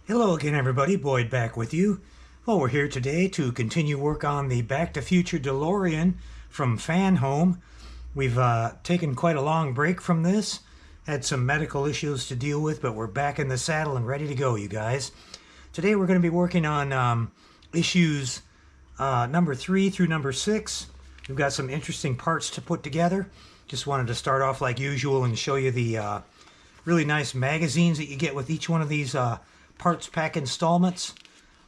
Hello again, everybody. Boyd back with you. Well, we're here today to continue work on the Back to Future DeLorean from Fanhome. We've taken quite a long break from this, had some medical issues to deal with, but we're back in the saddle and ready to go, you guys. Today we're going to be working on issues number 3 through number 6. We've got some interesting parts to put together. Just wanted to start off like usual and show you the really nice magazines that you get with each one of these parts pack installments.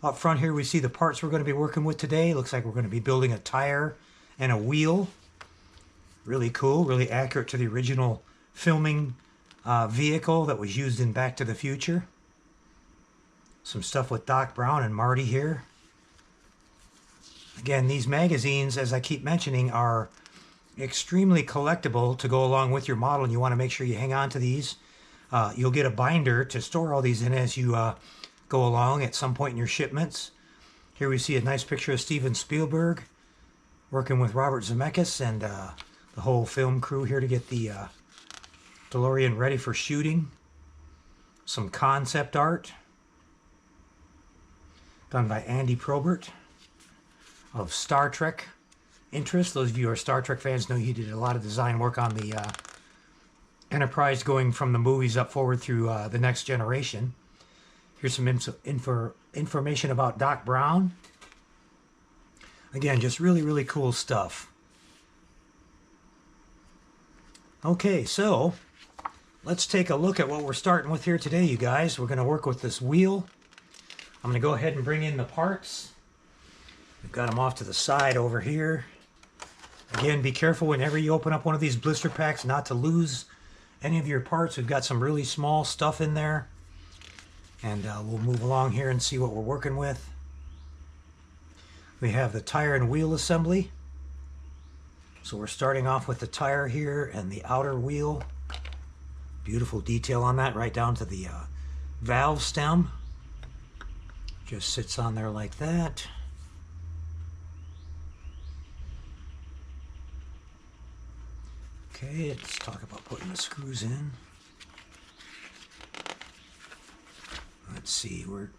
Up front here we see the parts we're going to be working with today. Looks like we're going to be building a tire and a wheel. Really cool, really accurate to the original filming vehicle that was used in Back to the Future. Some stuff with Doc Brown and Marty here. Again, these magazines, as I keep mentioning, are extremely collectible to go along with your model, and you want to make sure you hang on to these. You'll get a binder to store all these in as you go along at some point in your shipments. Here we see a nice picture of Steven Spielberg working with Robert Zemeckis and the whole film crew here to get the DeLorean ready for shooting. Some concept art done by Andy Probert of Star Trek interest. Those of you who are Star Trek fans know he did a lot of design work on the Enterprise going from the movies up forward through the Next Generation. Here's some information about Doc Brown. Again, just really, really cool stuff. Okay, so let's take a look at what we're starting with here today, you guys. We're going to work with this wheel. I'm going to go ahead and bring in the parts. We've got them off to the side over here. Again, be careful whenever you open up one of these blister packs not to lose any of your parts. We've got some really small stuff in there, and we'll move along here and see what we're working with. We have the tire and wheel assembly. So we're starting off with the tire here and the outer wheel. Beautiful detail on that, right down to the valve stem. Just sits on there like that. Okay, let's talk about putting the screws in. Let's see, we're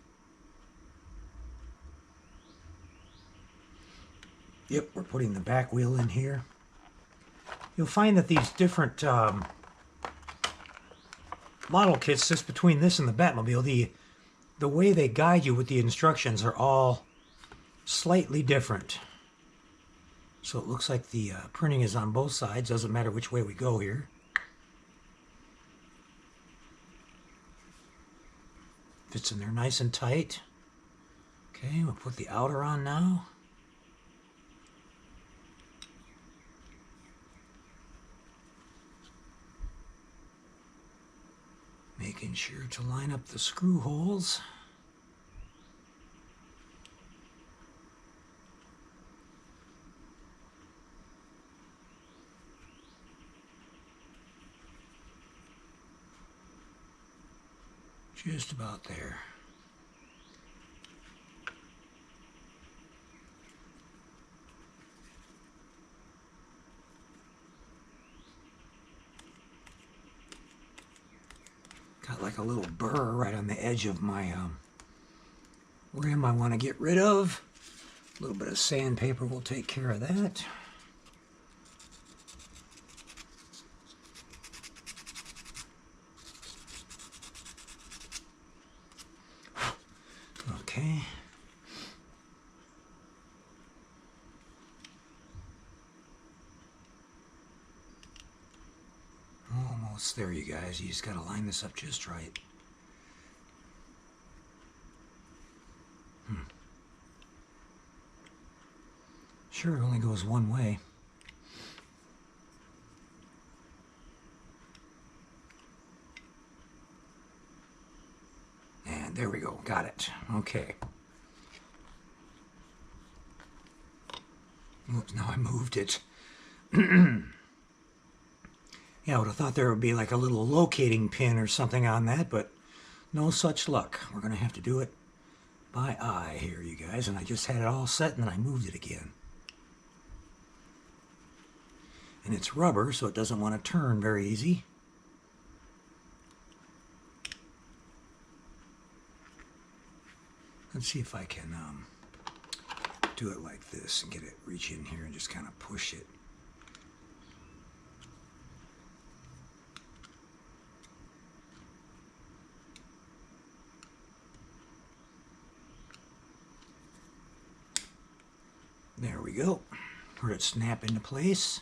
putting the back wheel in here. You'll find that these different model kits, just between this and the Batmobile, the way they guide you with the instructions are all slightly different. So it looks like the printing is on both sides. Doesn't matter which way we go here. Fits in there nice and tight. Okay, we'll put the outer on now. Making sure to line up the screw holes. Just about there. Got like a little burr right on the edge of my rim I want to get rid of. A little bit of sandpaper will take care of that. Okay. Almost there, you guys. You just got to line this up just right. Sure, it only goes one way. And there we go. Got it. Okay. Oops, now I moved it. Yeah, I would have thought there would be like a little locating pin or something on that, but no such luck. We're going to have to do it by eye here, you guys. And I just had it all set and then I moved it again. And it's rubber, so it doesn't want to turn very easy. Let's see if I can do it like this and get it, reach in here and just kind of push it. There we go. Where it snap into place.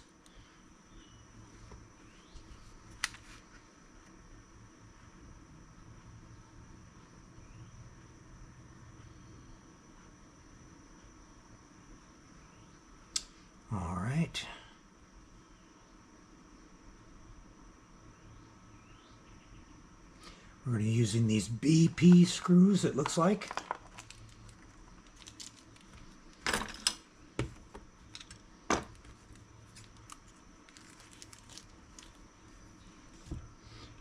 All right. We're going to be using these BP screws, it looks like.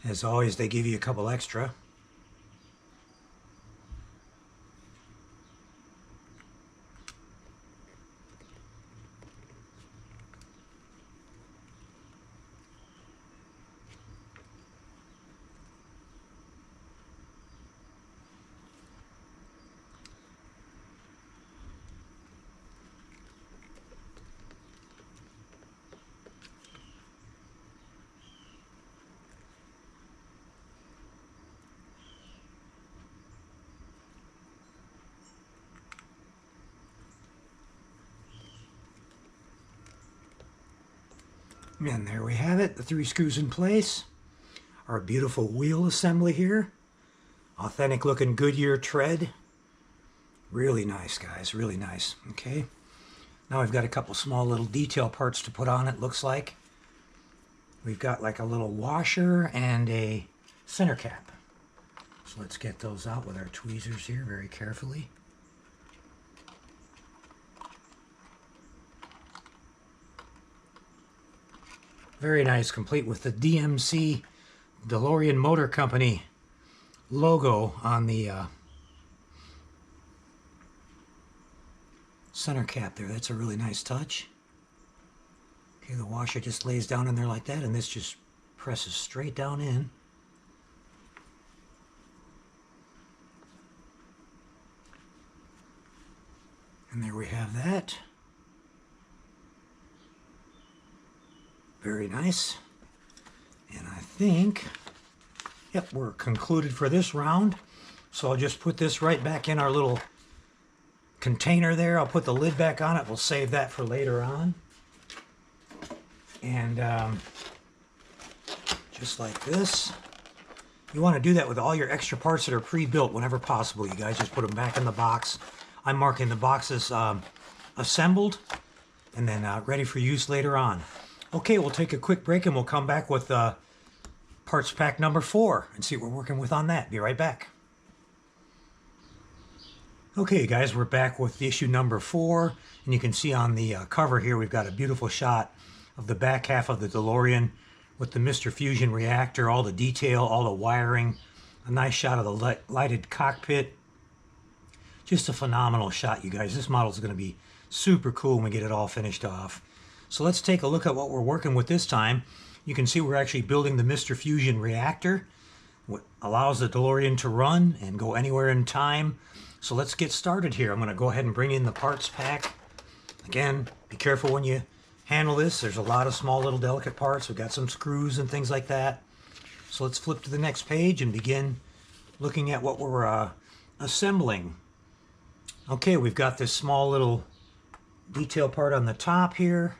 As always, they give you a couple extra. And there we have it, the 3 screws in place. Our beautiful wheel assembly here. Authentic looking Goodyear tread. Really nice, guys, really nice. Okay, now we've got a couple small little detail parts to put on it, looks like. We've got like a little washer and a center cap. So let's get those out with our tweezers here very carefully. Very nice, complete with the DMC Delorean Motor Company logo on the center cap there. That's a really nice touch. Okay, the washer just lays down in there like that, and this just presses straight down in. And there we have that. Very nice. And I think, yep, we're concluded for this round. So I'll just put this right back in our little container there. I'll put the lid back on it. We'll save that for later on. And just like this. You want to do that with all your extra parts that are pre-built whenever possible. You guys just put them back in the box. I'm marking the boxes assembled and then ready for use later on. Okay, we'll take a quick break and we'll come back with parts pack number 4 and see what we're working with on that. Be right back. Okay, guys, we're back with issue number 4, and you can see on the cover here we've got a beautiful shot of the back half of the DeLorean with the Mr. Fusion reactor, all the detail, all the wiring, a nice shot of the lighted cockpit. Just a phenomenal shot, you guys. This model is going to be super cool when we get it all finished off. So let's take a look at what we're working with this time. You can see we're actually building the Mr. Fusion reactor, what allows the DeLorean to run and go anywhere in time. So let's get started here. I'm going to go ahead and bring in the parts pack. Again, be careful when you handle this. There's a lot of small little delicate parts. We've got some screws and things like that. So let's flip to the next page and begin looking at what we're assembling. Okay, we've got this small little detail part on the top here.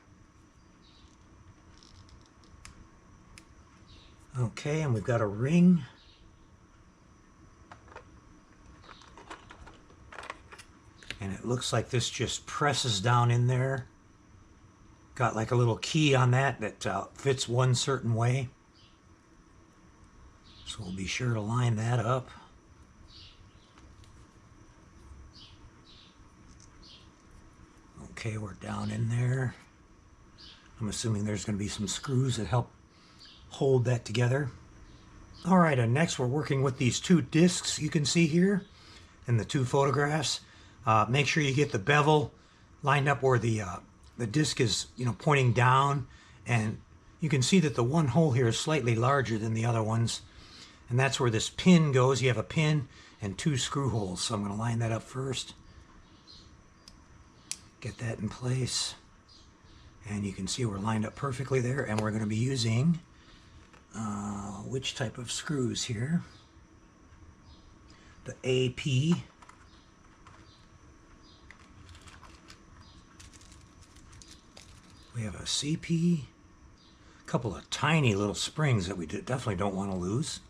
Okay, and we've got a ring. And it looks like this just presses down in there. Got like a little key on that that fits one certain way. So we'll be sure to line that up. Okay, we're down in there. I'm assuming there's going to be some screws that help hold that together. All right, and next we're working with these 2 discs you can see here in the 2 photographs. Make sure you get the bevel lined up where the disc is, pointing down, and you can see that the one hole here is slightly larger than the other ones, and that's where this pin goes. You have a pin and 2 screw holes. So I'm going to line that up first. Get that in place. And you can see we're lined up perfectly there. And we're going to be using which type of screws here? The AP. We have a CP. A couple of tiny little springs that we definitely don't want to lose.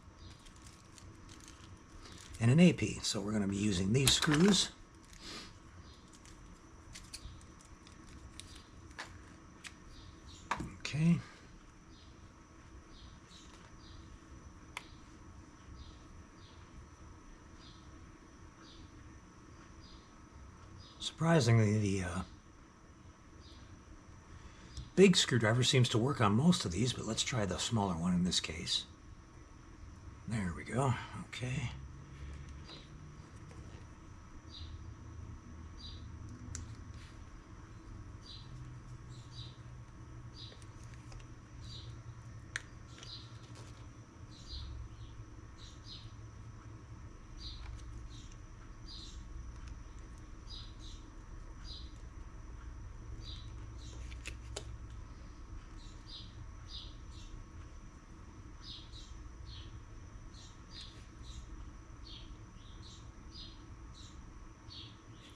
And an AP. So we're going to be using these screws. Okay. Surprisingly, the big screwdriver seems to work on most of these, but let's try the smaller one in this case. There we go. Okay.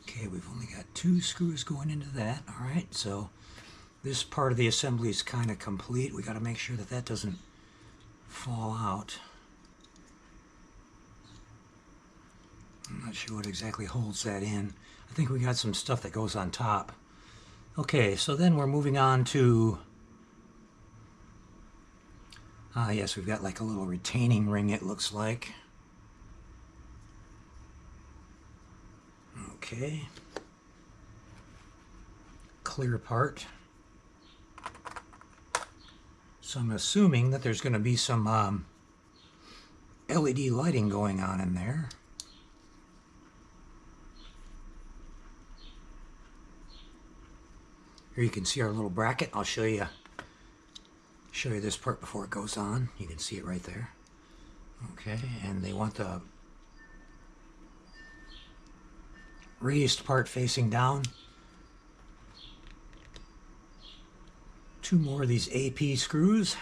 Okay, we've only got 2 screws going into that. All right, so this part of the assembly is kind of complete. We got to make sure that that doesn't fall out. I'm not sure what exactly holds that in. I think we got some stuff that goes on top. Okay, so then we're moving on to... yes, we've got like a little retaining ring, it looks like. Okay. Clear part. So I'm assuming that there's going to be some LED lighting going on in there. Here you can see our little bracket. I'll show you this part before it goes on. You can see it right there. Okay, and they want the raised part facing down. 2 more of these AP screws.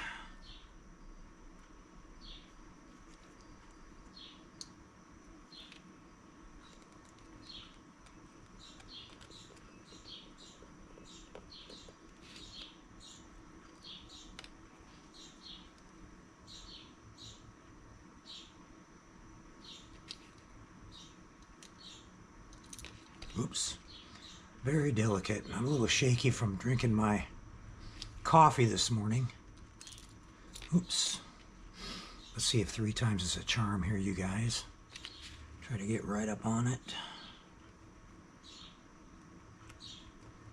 Oops. Very delicate. I'm a little shaky from drinking my coffee this morning. Oops. Let's see if 3 times is a charm here, you guys. Try to get right up on it.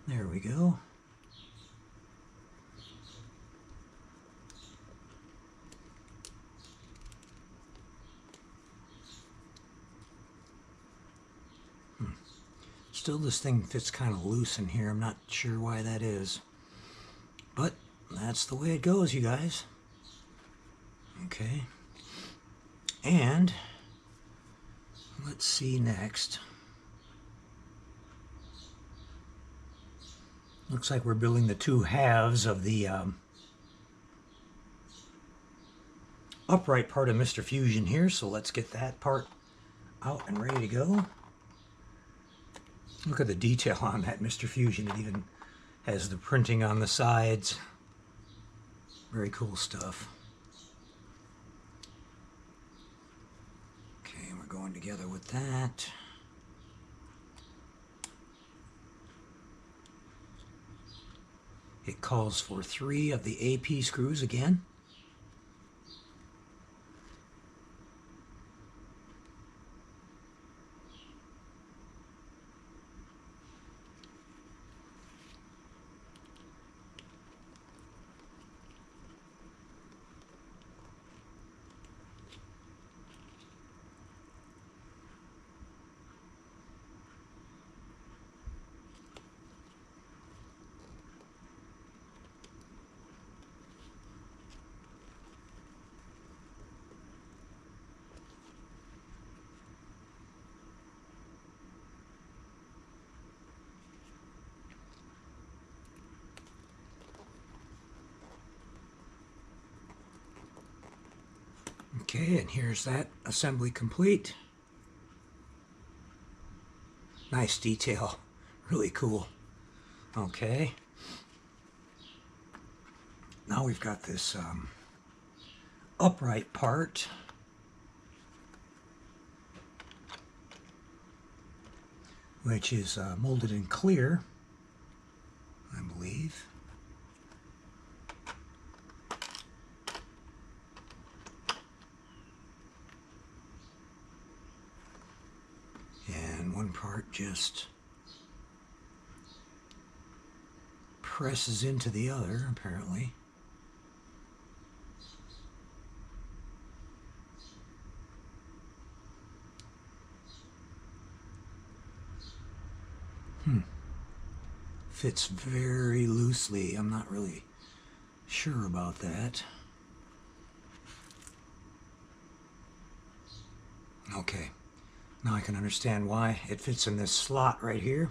There we go. Still, this thing fits kind of loose in here. I'm not sure why that is. But that's the way it goes, you guys. Okay. And let's see next. Looks like we're building the 2 halves of the upright part of Mr. Fusion here. So let's get that part out and ready to go. Look at the detail on that Mr. Fusion. It even has the printing on the sides. Very cool stuff. Okay, we're going together with that. It calls for 3 of the AP screws again. Okay, and here's that assembly complete. Nice detail, really cool. Okay, now we've got this upright part. Which is molded in clear, I believe. And one part just presses into the other, apparently. Fits very loosely. I'm not really sure about that. Okay, now I can understand why it fits in this slot right here.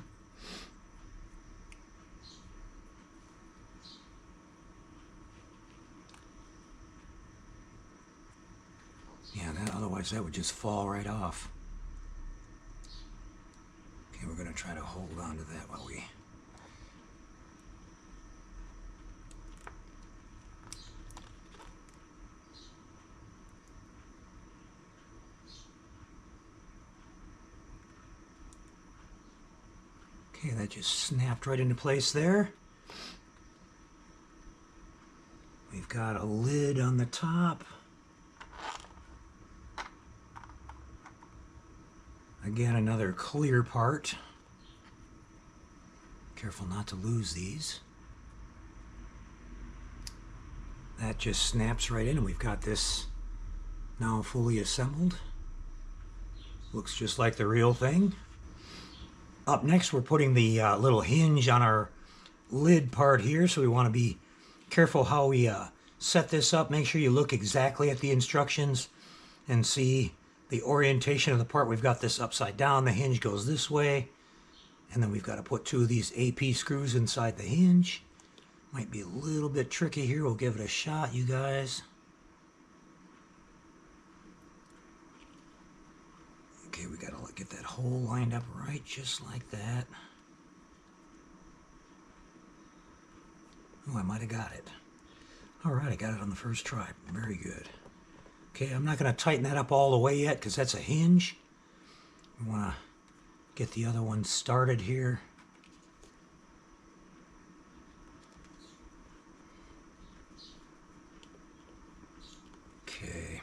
Yeah, otherwise that would just fall right off. Okay, we're going to try to hold on to that while we... Okay, that just snapped right into place there. We've got a lid on the top. Again, another clear part. Careful not to lose these. That just snaps right in, and we've got this now fully assembled. Looks just like the real thing. Up next, we're putting the little hinge on our lid part here, so we want to be careful how we set this up. Make sure you look exactly at the instructions and see the orientation of the part. We've got this upside down. The hinge goes this way, and then we've got to put 2 of these AP screws inside the hinge. Might be a little bit tricky here. We'll give it a shot, you guys. Okay, we gotta get that hole lined up right, just like that. Oh, I might have got it. All right, I got it on the first try. Very good. Okay, I'm not gonna tighten that up all the way yet because that's a hinge. We wanna get the other one started here. Okay.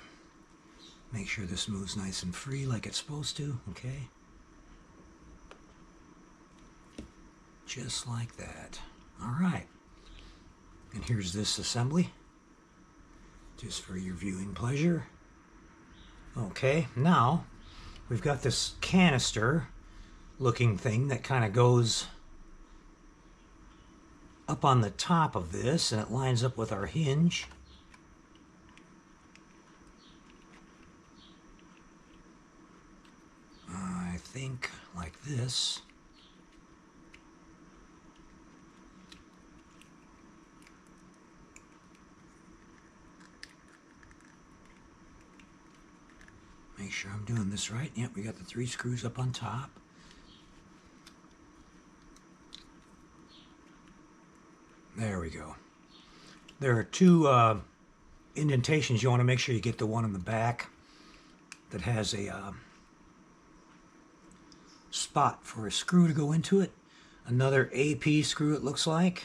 Make sure this moves nice and free like it's supposed to, okay? Just like that. All right. And here's this assembly, just for your viewing pleasure. Okay, now we've got this canister looking thing that kind of goes up on the top of this, and it lines up with our hinge. I think like this. Make sure I'm doing this right. Yep, we got the 3 screws up on top. There we go. There are 2 indentations. You want to make sure you get the one in the back that has a spot for a screw to go into it. Another AP screw, it looks like.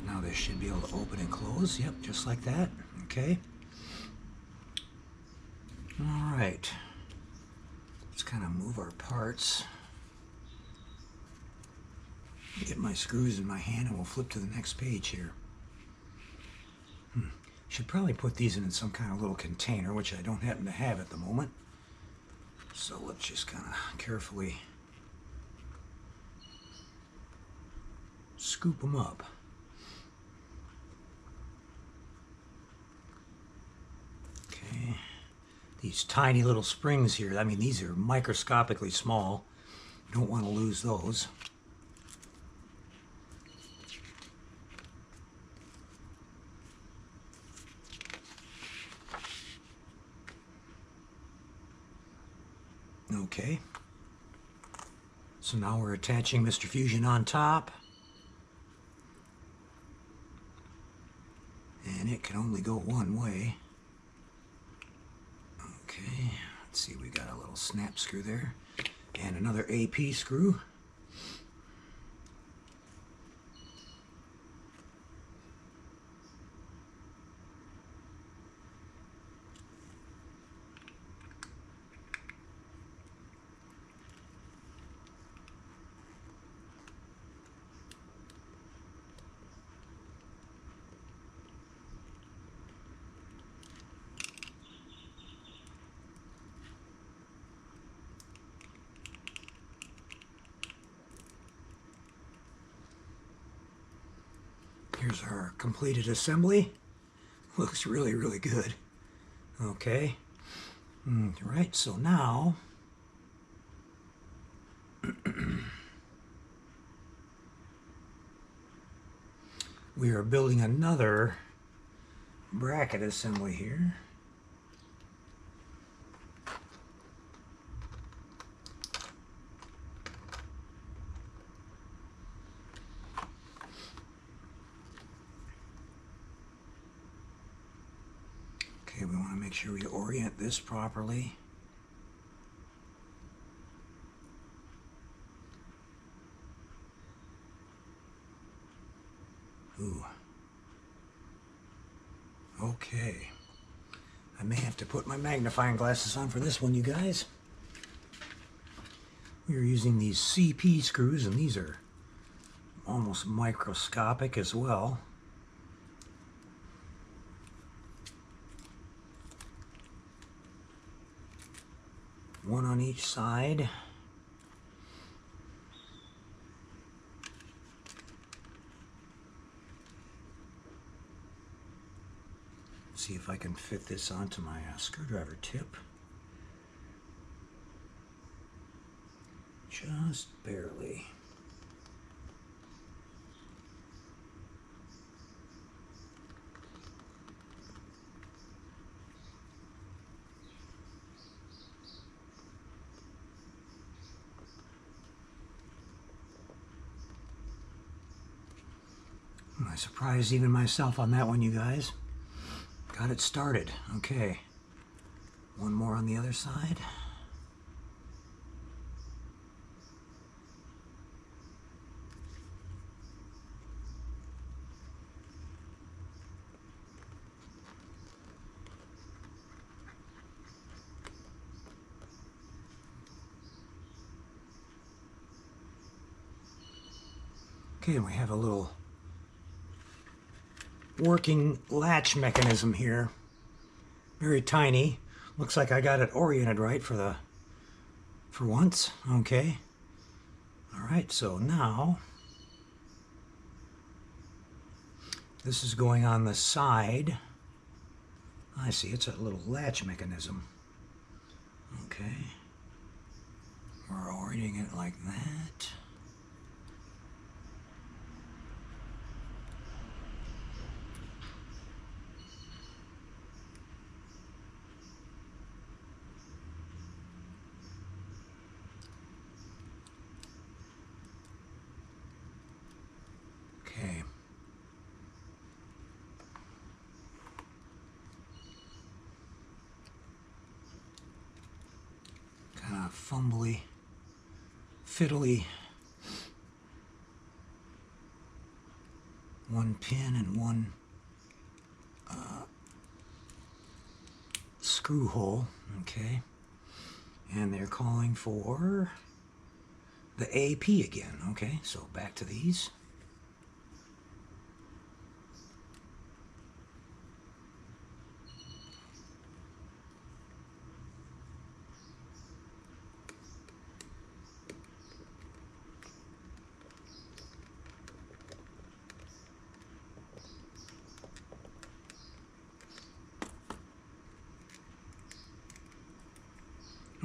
Now this should be able to open and close. Yep, just like that. Okay. All right. Let's kind of move our parts. Get my screws in my hand and we'll flip to the next page here. Should probably put these in some kind of little container, which I don't happen to have at the moment. So let's just kind of carefully scoop them up. Okay. These tiny little springs here, I mean, these are microscopically small. You don't want to lose those. Okay. So now we're attaching Mr. Fusion on top. And it can only go one way. Okay, let's see, we got a little snap screw there. And another AP screw. Here's our completed assembly. Looks really, really good. Okay. Right, so now we are building another bracket assembly here. Okay, we want to make sure we orient this properly. Ooh. Okay. I may have to put my magnifying glasses on for this one, you guys. We are using these CP screws, and these are almost microscopic as well. One on each side. See if I can fit this onto my screwdriver tip. Just barely. I surprised even myself on that one, you guys. Got it started. Okay. One more on the other side. Okay, and we have a little working latch mechanism here. Very tiny. Looks like I got it oriented right for once. Okay. All right, so now this is going on the side. I see, it's a little latch mechanism. Okay. We're orienting it like that. Okay. Kind of fumbly, fiddly. One pin and one screw hole. Okay. And they're calling for the AP again. Okay, so back to these.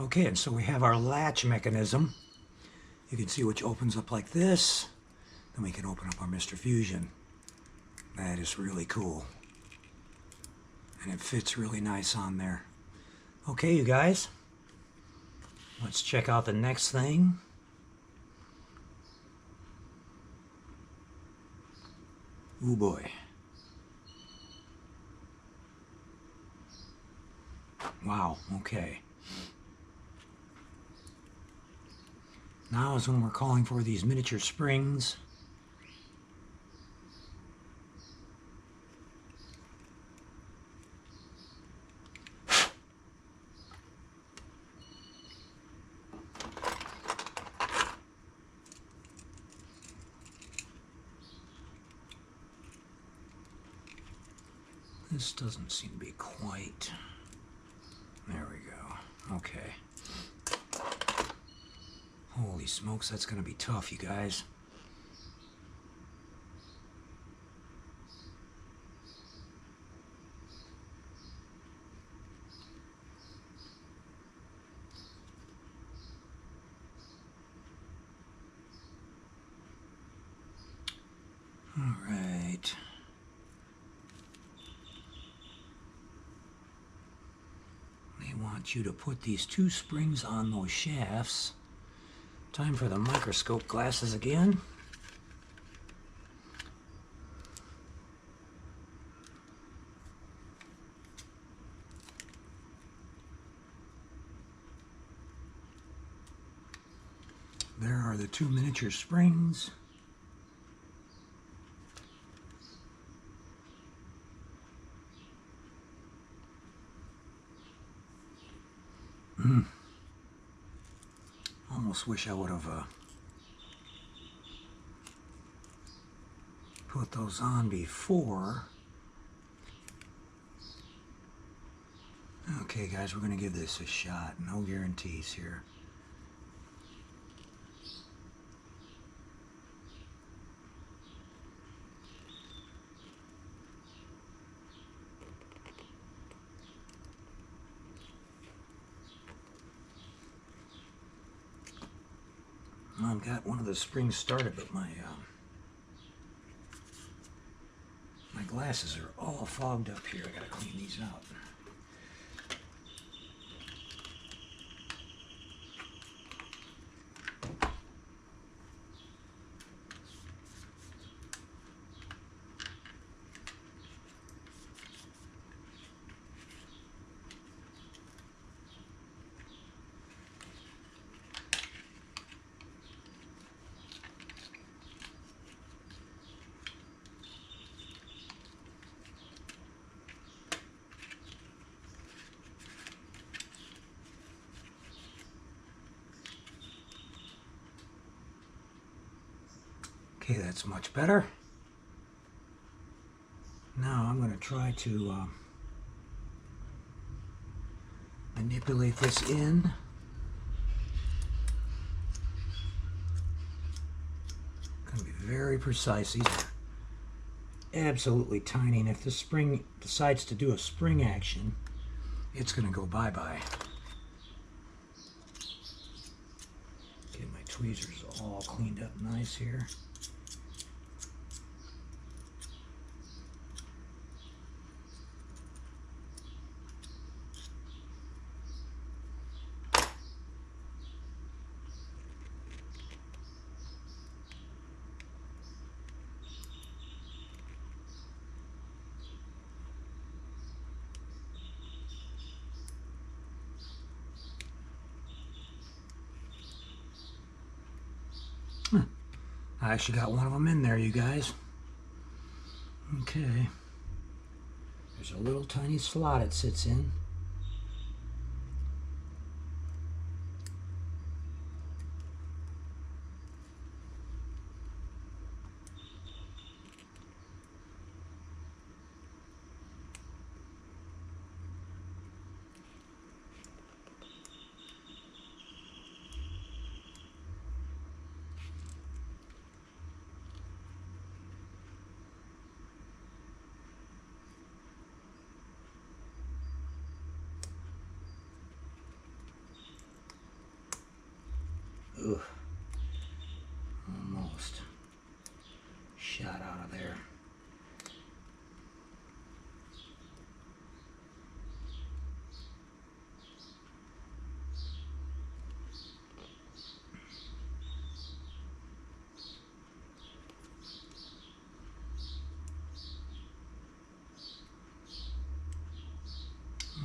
Okay, and so we have our latch mechanism. You can see which opens up like this. Then we can open up our Mr. Fusion. That is really cool. And it fits really nice on there. Okay, you guys. Let's check out the next thing. Ooh boy. Wow, okay. Now is when we're calling for these miniature springs. This doesn't seem to be quite... There we go. Okay. Holy smokes, that's going to be tough, you guys. All right. They want you to put these 2 springs on those shafts. Time for the microscope glasses again. There are the 2 miniature springs. Almost wish I would have put those on before. Okay, guys, we're going to give this a shot. No guarantees here. I've got one of the springs started, but my glasses are all fogged up here. I gotta clean these out. Okay, that's much better. Now I'm going to try to manipulate this in. Going to be very precise. These are absolutely tiny, and if the spring decides to do a spring action, it's going to go bye-bye. Get my tweezers all cleaned up nice here. I actually got one of them in there, you guys. Okay. There's a little tiny slot it sits in. that out of there.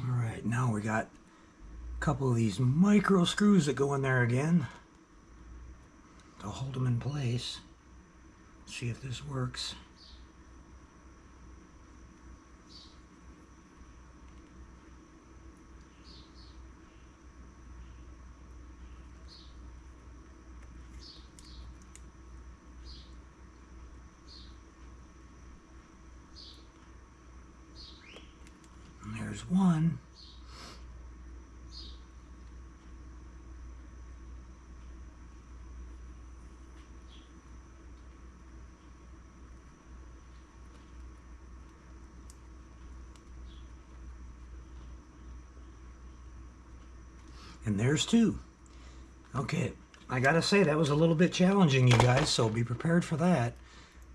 All right, now we got a couple of these micro screws that go in there again to hold them in place. See if this works. And there's one. And there's two. Okay, I gotta say that was a little bit challenging, you guys, so be prepared for that.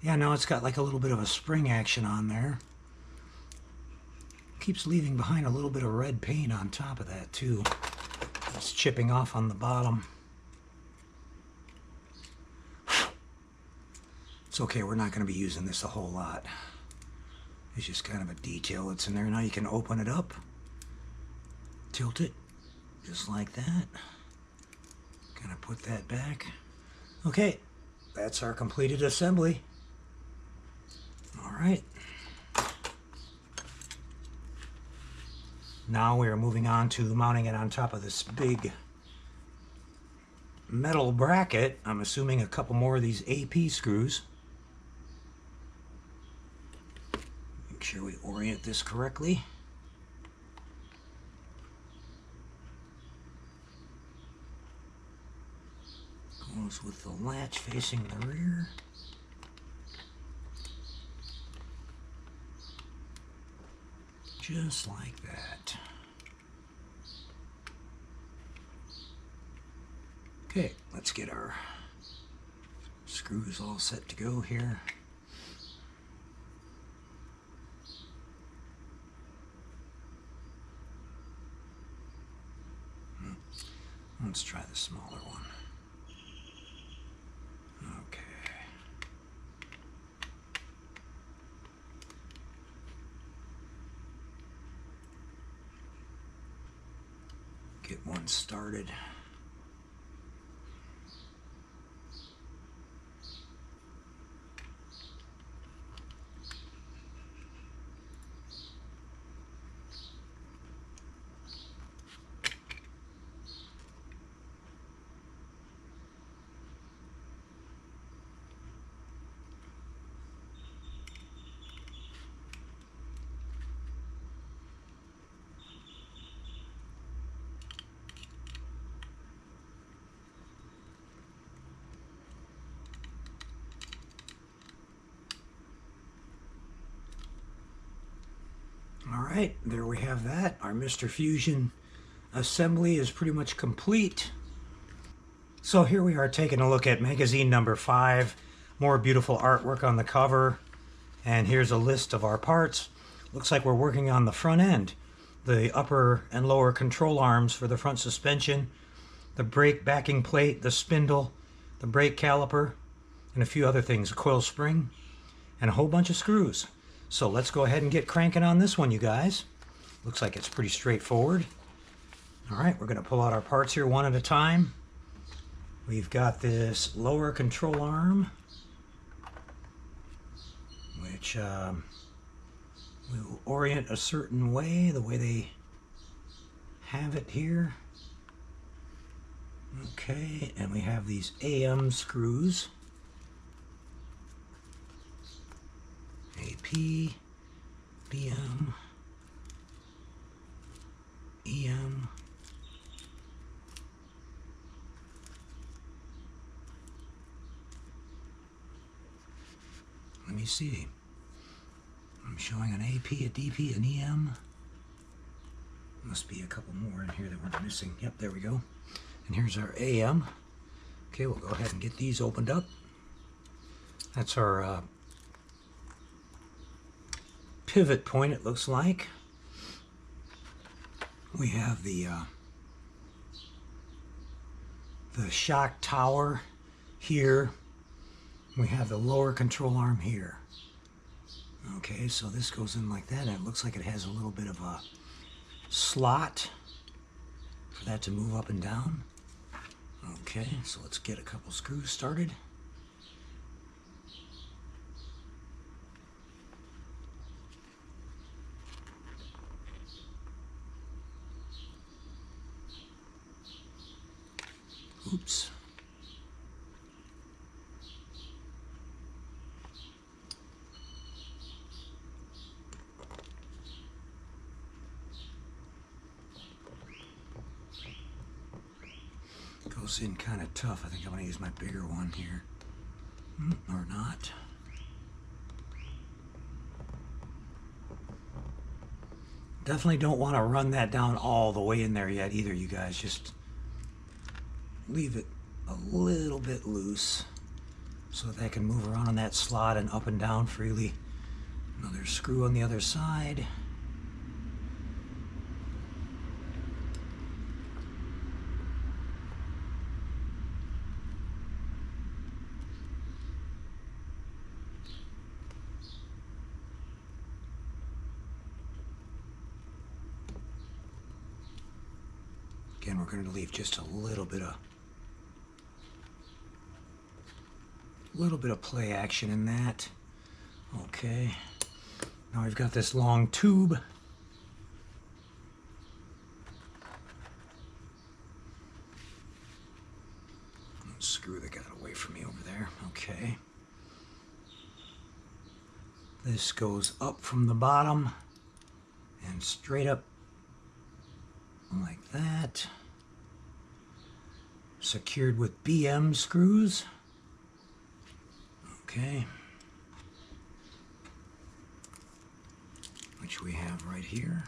Yeah, now it's got like a little bit of a spring action on there. Keeps leaving behind a little bit of red paint on top of that too. It's chipping off on the bottom. It's okay, we're not going to be using this a whole lot. It's just kind of a detail that's in there. Now you can open it up, tilt it, just like that. Kind of put that back. Okay, that's our completed assembly. All right. Now we are moving on to mounting it on top of this big metal bracket. I'm assuming a couple more of these AP screws. Make sure we orient this correctly. Goes with the latch facing the rear. Just like that. Okay, let's get our screws all set to go here. Let's try the smaller one. Okay. Get one started. Alright, there we have that. Our Mr. Fusion assembly is pretty much complete. So here we are taking a look at magazine number 5. More beautiful artwork on the cover. And here's a list of our parts. Looks like we're working on the front end. The upper and lower control arms for the front suspension, the brake backing plate, the spindle, the brake caliper, and a few other things, a coil spring, and a whole bunch of screws. So let's go ahead and get cranking on this one, you guys. Looks like it's pretty straightforward. All right, we're going to pull out our parts here one at a time. We've got this lower control arm, which will orient a certain way, the way they have it here. Okay, and we have these AM screws. AP, BM, EM, let me see. I'm showing an AP, a DP, an EM. Must be a couple more in here that we're missing. Yep, there we go. And here's our AM. Okay, we'll go ahead and get these opened up. That's our pivot point, it looks like. We have the shock tower here. We have the lower control arm here. Okay, so this goes in like that, and it looks like it has a little bit of a slot for that to move up and down. Okay, so let's get a couple screws started. Oops. Goes in kind of tough. I think I'm going to use my bigger one here. Or not. Definitely don't want to run that down all the way in there yet either, you guys. Just leave it a little bit loose so that can move around on that slot and up and down freely. Another screw on the other side. Again, we're going to leave just a little bit of play action in that. Okay. Now we've got this long tube. Let's screw the guy away from me over there. Okay. This goes up from the bottom and straight up like that. Secured with BM screws. Okay. Which we have right here.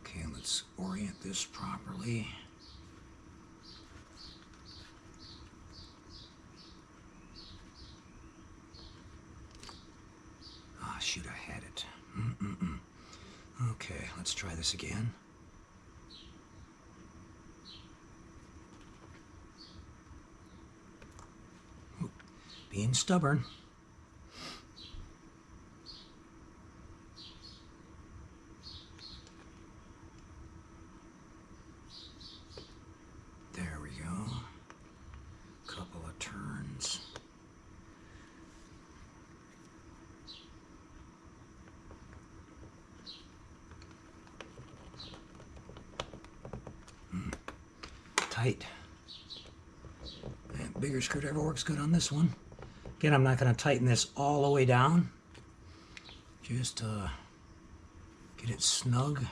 Okay, let's orient this properly. Shoot, I had it. Okay, let's try this again. Oop, being stubborn. There we go. Couple of turns. Tight. And bigger screwdriver works good on this one. Again, I'm not going to tighten this all the way down. Just get it snug.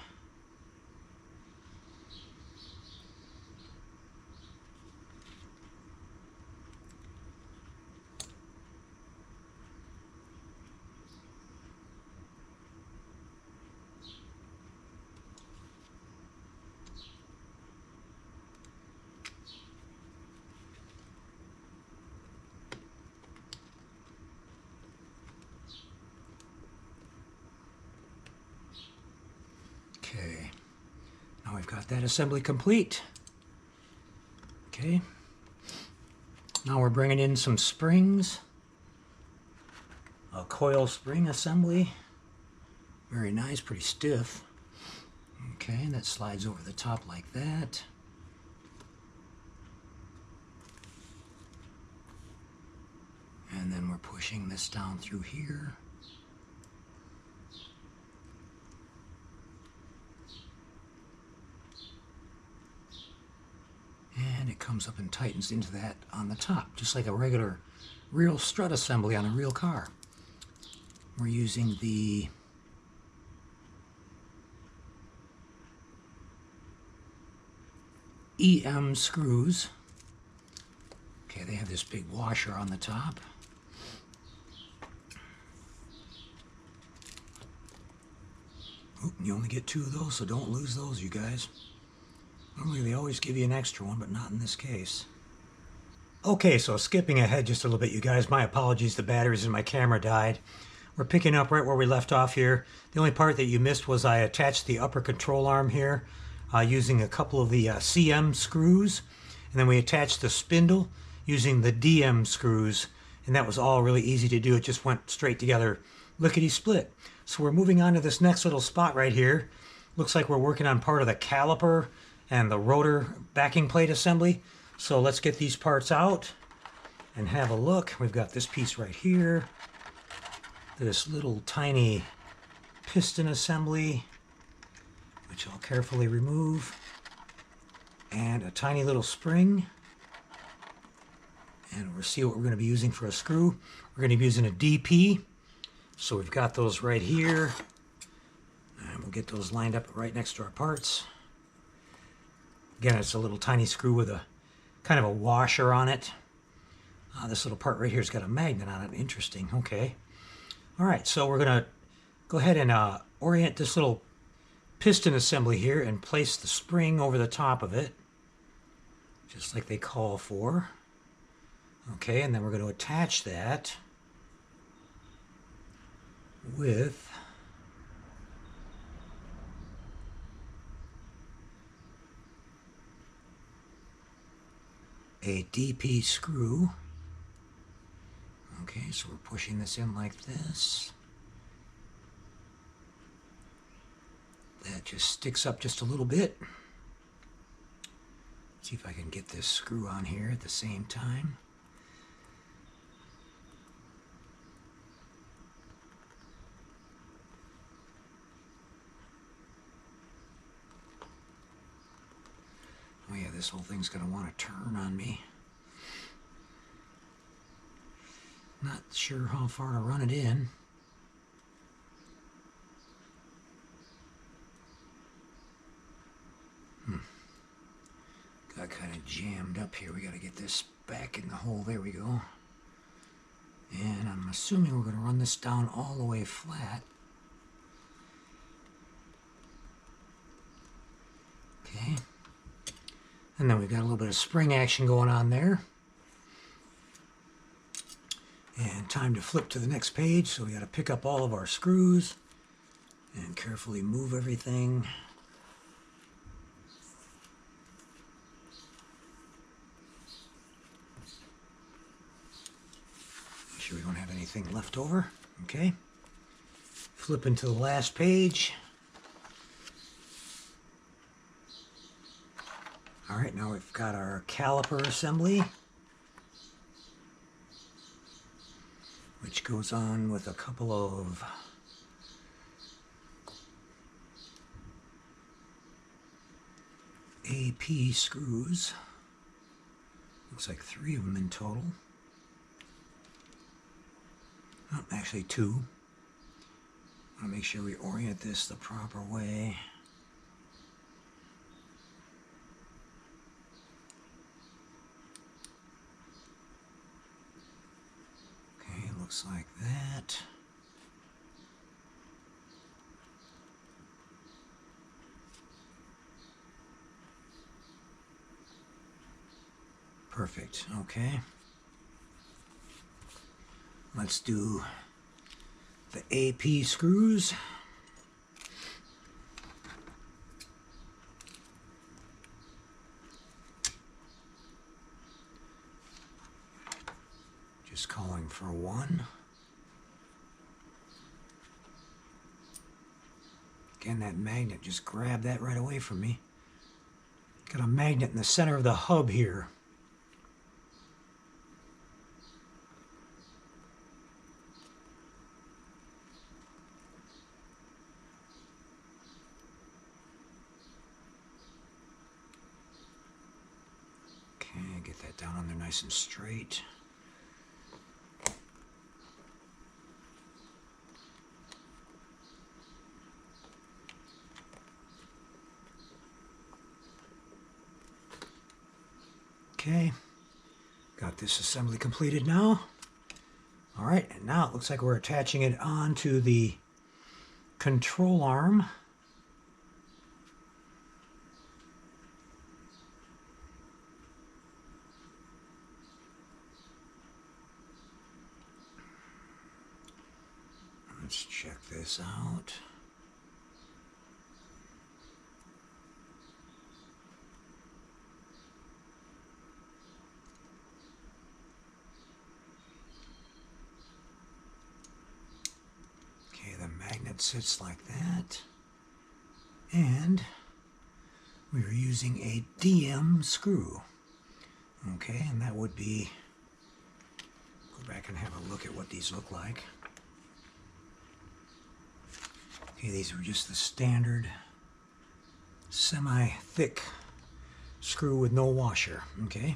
Okay, now we've got that assembly complete. Okay, now we're bringing in some springs. A coil spring assembly. Very nice, pretty stiff. Okay, and that slides over the top like that. And then we're pushing this down through here. And it comes up and tightens into that on the top, just like a regular real strut assembly on a real car. We're using the EM screws. Okay, they have this big washer on the top. Oop, you only get 2 of those, so don't lose those, you guys. Normally they always give you an extra one, but not in this case. Okay, so skipping ahead just a little bit, you guys. My apologies, the batteries in my camera died. We're picking up right where we left off here. The only part that you missed was I attached the upper control arm here using a couple of the CM screws. And then we attached the spindle using the DM screws. And that was all really easy to do. It just went straight together, lickety-split. So we're moving on to this next little spot right here. Looks like we're working on part of the caliper and the rotor backing plate assembly. So let's get these parts out and have a look. We've got this piece right here. This little tiny piston assembly, which I'll carefully remove. And a tiny little spring. And we'll see what we're going to be using for a screw. We're going to be using a DP. So we've got those right here. And we'll get those lined up right next to our parts. Again, it's a little tiny screw with a kind of a washer on it. This little part right here has got a magnet on it. Interesting. Okay. All right, so we're going to go ahead and orient this little piston assembly here and place the spring over the top of it, just like they call for. Okay, and then we're going to attach that with a DP screw. Okay, so we're pushing this in like this. That just sticks up just a little bit. See if I can get this screw on here at the same time. Oh yeah, this whole thing's going to want to turn on me. Not sure how far to run it in. Got kind of jammed up here. We got to get this back in the hole. There we go. And I'm assuming we're going to run this down all the way flat. Okay. And then we've got a little bit of spring action going on there. And time to flip to the next page. So we got to pick up all of our screws and carefully move everything. Make sure we don't have anything left over. Okay. Flipping to the last page. All right, now we've got our caliper assembly, which goes on with a couple of AP screws. Looks like 3 of them in total. Oh, actually 2. I want to make sure we orient this the proper way. Looks like that. Perfect. Okay. Let's do the AP screws. Just calling for 1. Again, that magnet just grabbed that right away from me. Got a magnet in the center of the hub here. Okay, get that down on there nice and straight. Okay, Got this assembly completed now. All right, and now it looks like we're attaching it onto the control arm. Let's check this out. Okay, the magnet sits like that. And we are using a DM screw. Okay, and that would be, go back and have a look at what these look like. Okay, these are just the standard semi-thick screw with no washer, okay?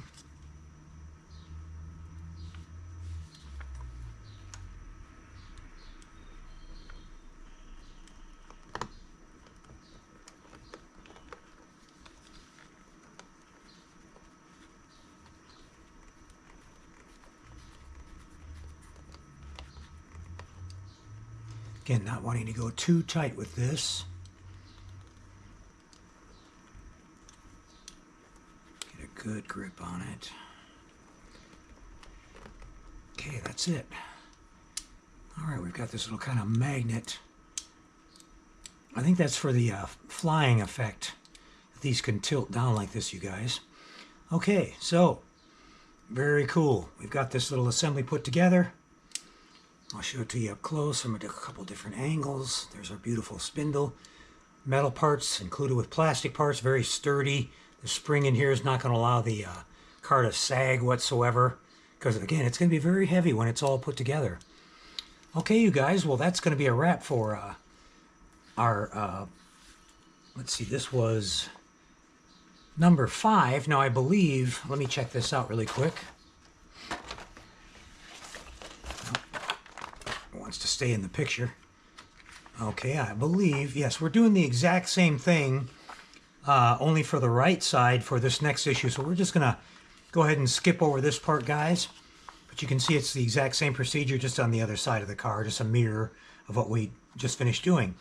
Again, not wanting to go too tight with this. Get a good grip on it. Okay, that's it. All right, we've got this little kind of magnet. I think that's for the flying effect. These can tilt down like this, you guys. Okay, so very cool. We've got this little assembly put together. I'll show it to you up close from a couple different angles. There's our beautiful spindle. Metal parts included with plastic parts, very sturdy. The spring in here is not going to allow the car to sag whatsoever, because again, it's going to be very heavy when it's all put together. Okay, you guys, well, that's going to be a wrap for our, let's see, this was number 5. Now, I believe, let me check this out really quick. Wants to stay in the picture. Okay, I believe, yes, we're doing the exact same thing, only for the right side for this next issue. So we're just going to go ahead and skip over this part, guys. But you can see it's the exact same procedure, just on the other side of the car, just a mirror of what we just finished doing.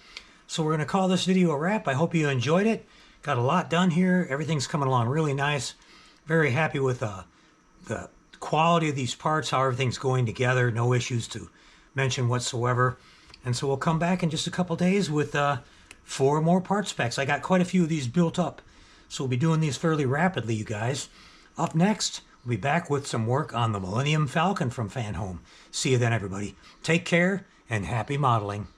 So we're going to call this video a wrap. I hope you enjoyed it. Got a lot done here. Everything's coming along really nice. Very happy with the quality of these parts, how everything's going together. No issues to mention whatsoever. And so we'll come back in just a couple days with 4 more part specs. I got quite a few of these built up, so we'll be doing these fairly rapidly, you guys. Up next, we'll be back with some work on the Millennium Falcon from Fanhome. See you then, everybody. Take care and happy modeling.